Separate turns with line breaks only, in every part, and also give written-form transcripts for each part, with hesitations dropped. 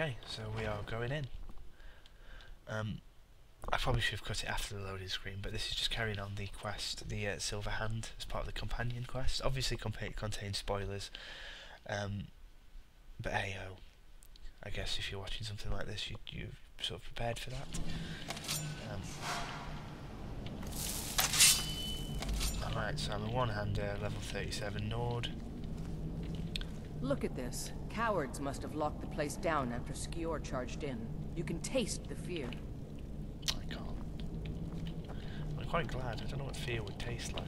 Okay, so we are going in. I probably should have cut it after the loading screen, but this is just carrying on the quest, the Silver Hand, as part of the companion quest. Obviously contains spoilers, but hey ho, I guess if you're watching something like this, you're sort of prepared for that. Alright, so I'm a one-hander, level 37 Nord.
Look at this. Cowards must have locked the place down after Skior charged in. You can taste the fear.
I can't. I'm quite glad. I don't know what fear would taste like.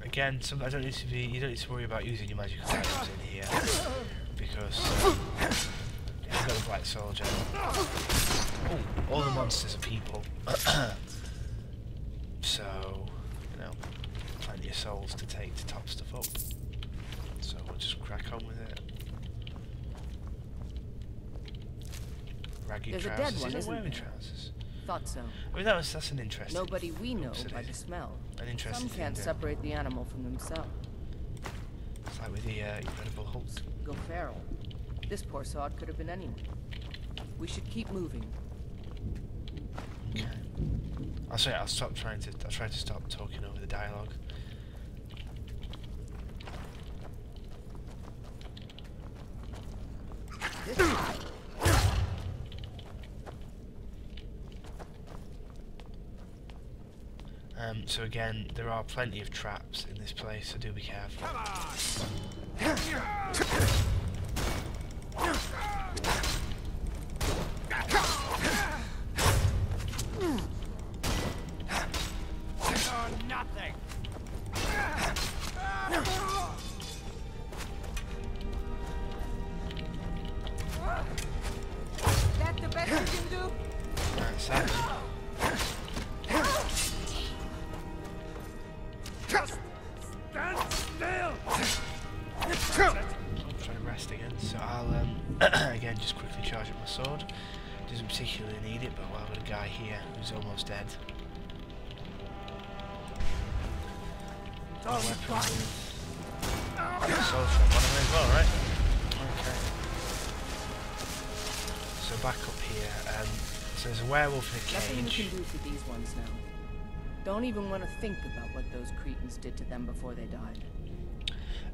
Again, I don't need to be. You don't need to worry about using your magical items in here because you've got a black soldier. Oh, all the monsters are people. So, you know, plenty of souls to take to top stuff up. So we'll just crack on with it. Raggy
There's
trousers.
A dead one,
He's not wearing
there?
trousers.
Thought so.
I mean, that's an interesting.
Nobody we know
Oops,
by the smell.
An interesting
Some can't
thing,
separate the animal from themselves.
It's like with the Incredible Hulk.
Go feral. This poor sod could have been anyone. We should keep moving.
Okay. I'll try to stop talking over the dialogue. So again, there are plenty of traps in this place, so do be careful.
Nothing.
That the best you can do?
Alright, sadly.
Just stand still.
I'm trying to rest again, so I'll again just quickly charge up my sword. Doesn't particularly need it, but well, I've got a guy here who's almost dead. Oh, weapon. Soul shot one of them as well, right? Okay. So back up here, so there's a werewolf in a
Nothing you
cage.
can do for these ones now. Don't even want to think about what those cretins did to them before they died.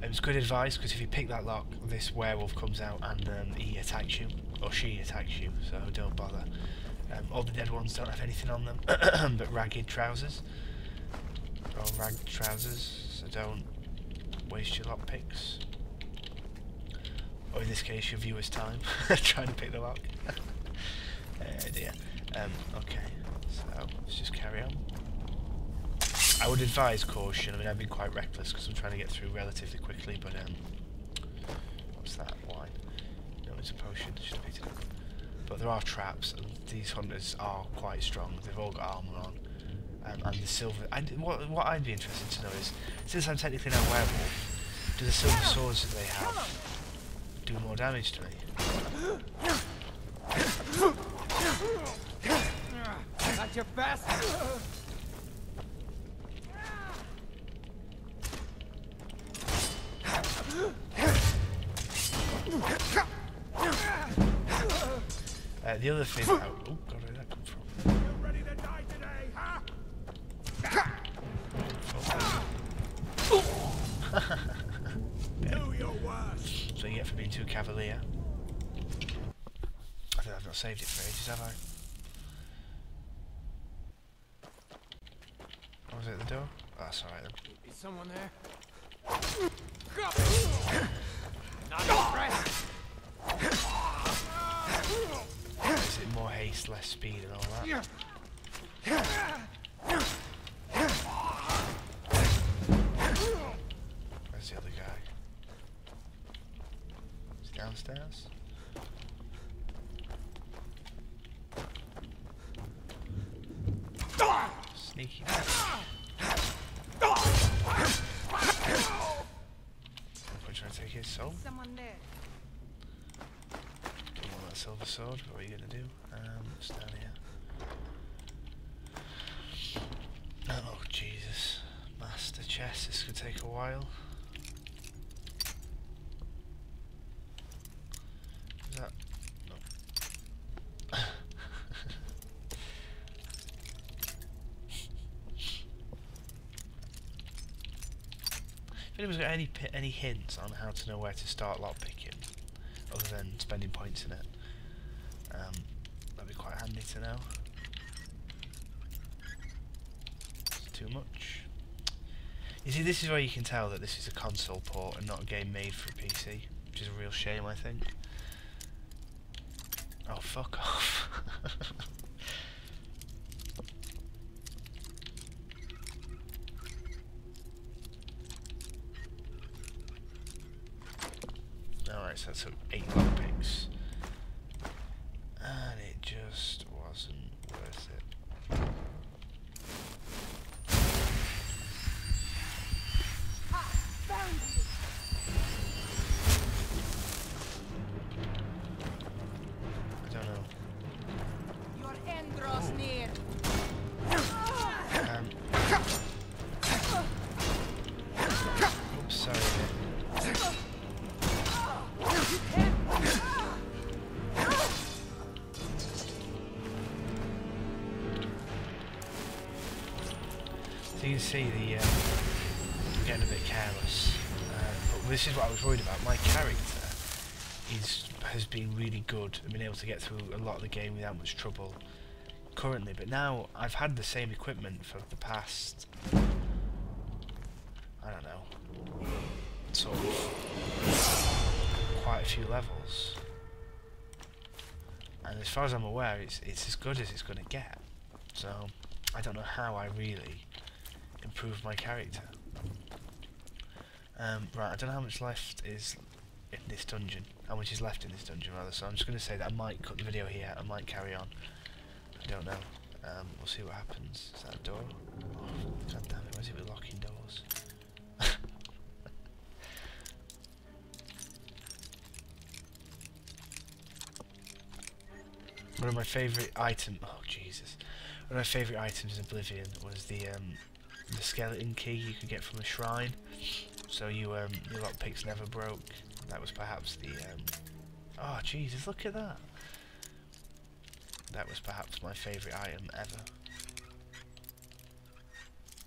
It's good advice, because if you pick that lock, this werewolf comes out and he attacks you, or she attacks you, so don't bother. All the dead ones don't have anything on them, but ragged trousers. They're all ragged trousers, so don't waste your lockpicks. Or in this case, your viewer's time, trying to pick the lock. Dear. Okay, so let's just carry on. I would advise caution. I mean, I've been quite reckless because I'm trying to get through relatively quickly, but what's that? Wine? No, it's a potion. Should have picked it up. But there are traps, and these hunters are quite strong. They've all got armour on, and the silver. What I'd be interested to know is, since I'm technically not a werewolf, do the silver swords that they have do more damage to me?
Got your best.
The other thing. Oh God, where did that come from?
You ready to die today, huh? Do your worst.
So you get for being too cavalier. I think I've not saved it for ages, have I? What was it at the door? Oh, that's alright then.
Is someone there? Not impressed.
Is it more haste, less speed and all that? Where's the other guy? Is he downstairs? Sneaky. I'm trying to take his soul.
Someone there.
Don't want that silver sword. What are you gonna do? It's down here. chest, this could take a while. Is that... No. If anyone's got any hints on how to know where to start lockpicking, other than spending points in it, that'd be quite handy to know. Too much. You see, this is where you can tell that this is a console port and not a game made for a PC, which is a real shame, I think. Oh, fuck off. Alright, so that took 8 lockpicks. And it just wasn't worth it. I don't know.
Your end draws near.
Oops, sorry. So you can see the I'm getting a bit careless. But this is what I was worried about. My character has been really good and been able to get through a lot of the game without much trouble currently, but now I've had the same equipment for the past, I don't know, sort of quite a few levels, and as far as I'm aware it's as good as it's going to get, so I don't know how I really improve my character. Right, I don't know how much left is in this dungeon, how much is left in this dungeon rather, so I'm just going to say that I might cut the video here, I might carry on, I don't know, we'll see what happens. Is that a door? Oh, god damn it, why is it with locking doors? One of my favourite items, oh Jesus, one of my favourite items in Oblivion was the skeleton key you could get from a shrine, so your lockpicks never broke. That was perhaps the, oh Jesus, look at that! That was perhaps my favourite item ever.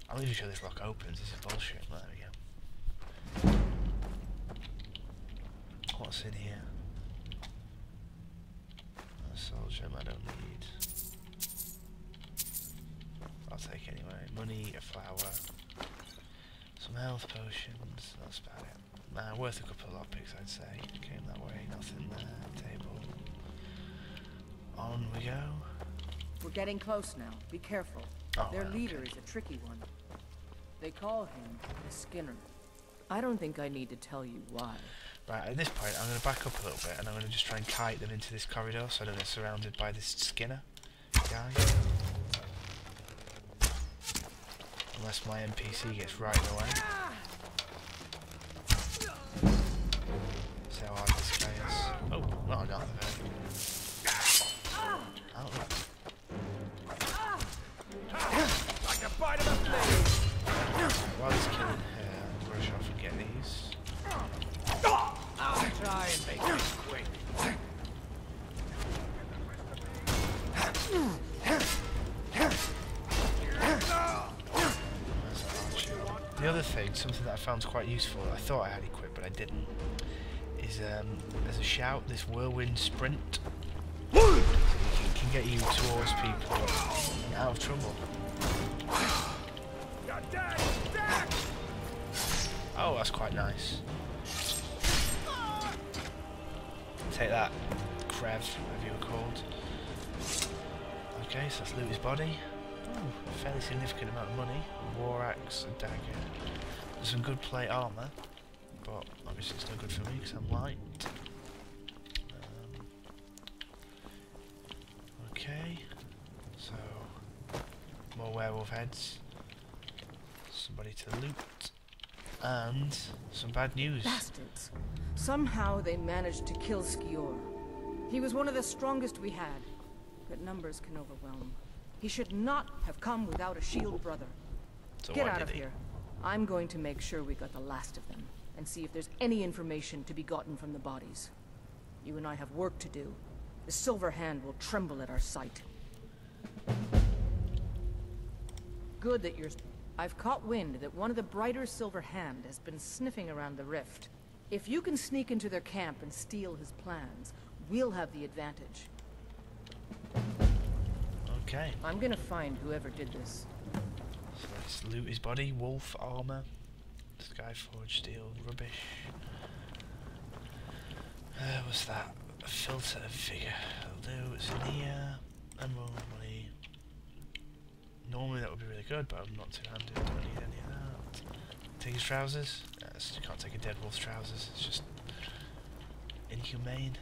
I'm not even sure this lock opens, this is bullshit. There we go. What's in here? A soul gem I don't need. I'll take anyway. Money, a flower, some health potions, that's about it. Nah, worth a couple of lockpicks I'd say. Came that way, nothing there, table. On we go.
We're getting close now. Be careful.
Oh,
Their
right,
leader
okay.
is a tricky one. They call him the Skinner. I don't think I need to tell you why.
Right, at this point I'm going to back up a little bit and I'm going to just try and kite them into this corridor so I don't get surrounded by this Skinner guy. Unless my NPC gets right in the way. See how hard this guy is. Oh, no, not the very. Outlet.
Like a bite of a blade.
While he's killing her, brush off and get these.
I'll try and make this quick.
The other thing, something that I found quite useful, I thought I had equipped but I didn't, is there's a shout, this whirlwind sprint. So it can get you towards people and out of trouble. Oh, that's quite nice. Take that, Krev, whatever you were called. Okay, so let's loot his body. Ooh, a fairly significant amount of money. A war axe, a dagger. There's some good plate armour, but obviously it's no good for me because I'm light. Okay, so more werewolf heads. Somebody to loot. And some bad news.
Bastards. Somehow they managed to kill Skior. He was one of the strongest we had, but numbers can overwhelm. He should not have come without a shield brother.
So
Get
why
out
did
of
he?
here. I'm going to make sure we got the last of them, and see if there's any information to be gotten from the bodies. You and I have work to do. The Silver Hand will tremble at our sight. Good that you're... I've caught wind that one of the Brighter Silver Hand has been sniffing around the rift. If you can sneak into their camp and steal his plans, we'll have the advantage.
Okay.
I'm gonna find whoever did this.
So let's loot his body. Wolf armor, Skyforge steel, rubbish. What's that? A filter figure. I'll do. It's in here. Emerald money. Normally that would be really good, but I'm not too-handed. Don't need any of that. Take his trousers. Yes, you can't take a dead wolf's trousers. It's just inhumane.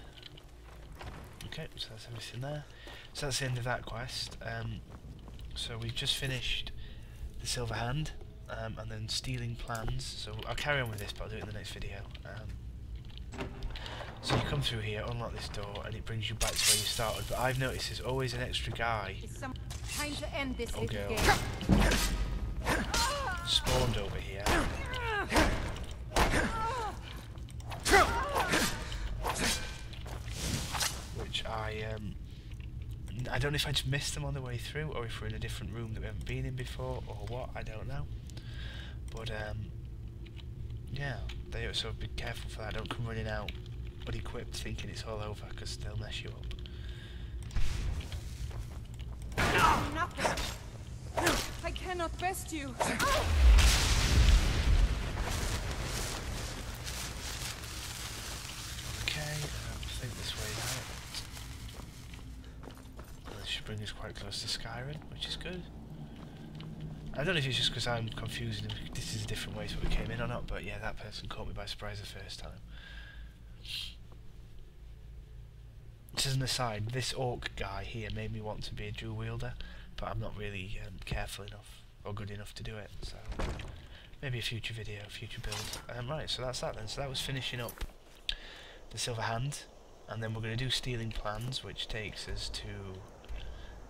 Okay, so that's everything there. So that's the end of that quest. So we've just finished the Silver Hand, and then stealing plans. So I'll carry on with this, but I'll do it in the next video. So you come through here, unlock this door, and it brings you back to where you started. But I've noticed there's always an extra guy.
Time to end this
or girl spawned over here. Which I don't know if I just missed them on the way through, or if we're in a different room that we haven't been in before, or what, I don't know. But yeah, so be careful for that. Don't come running out unequipped thinking it's all over, because they'll mess you up.
I cannot best you.
Okay, I think this way out. This should bring us quite close to Skyrim, which is good. I don't know if it's just because I'm confused and this is a different way to what we came in or not, but yeah, that person caught me by surprise the first time. Just as an aside, this orc guy here made me want to be a dual wielder, but I'm not really careful enough or good enough to do it, so maybe a future video, future build. Right, so that's that then. So that was finishing up the Silver Hand, and then we're going to do stealing plans, which takes us to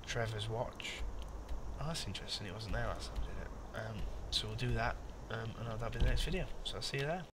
Trevor's watch. Oh, that's interesting, it wasn't there last time, did it? So we'll do that, and that'll be the next video, so I'll see you there.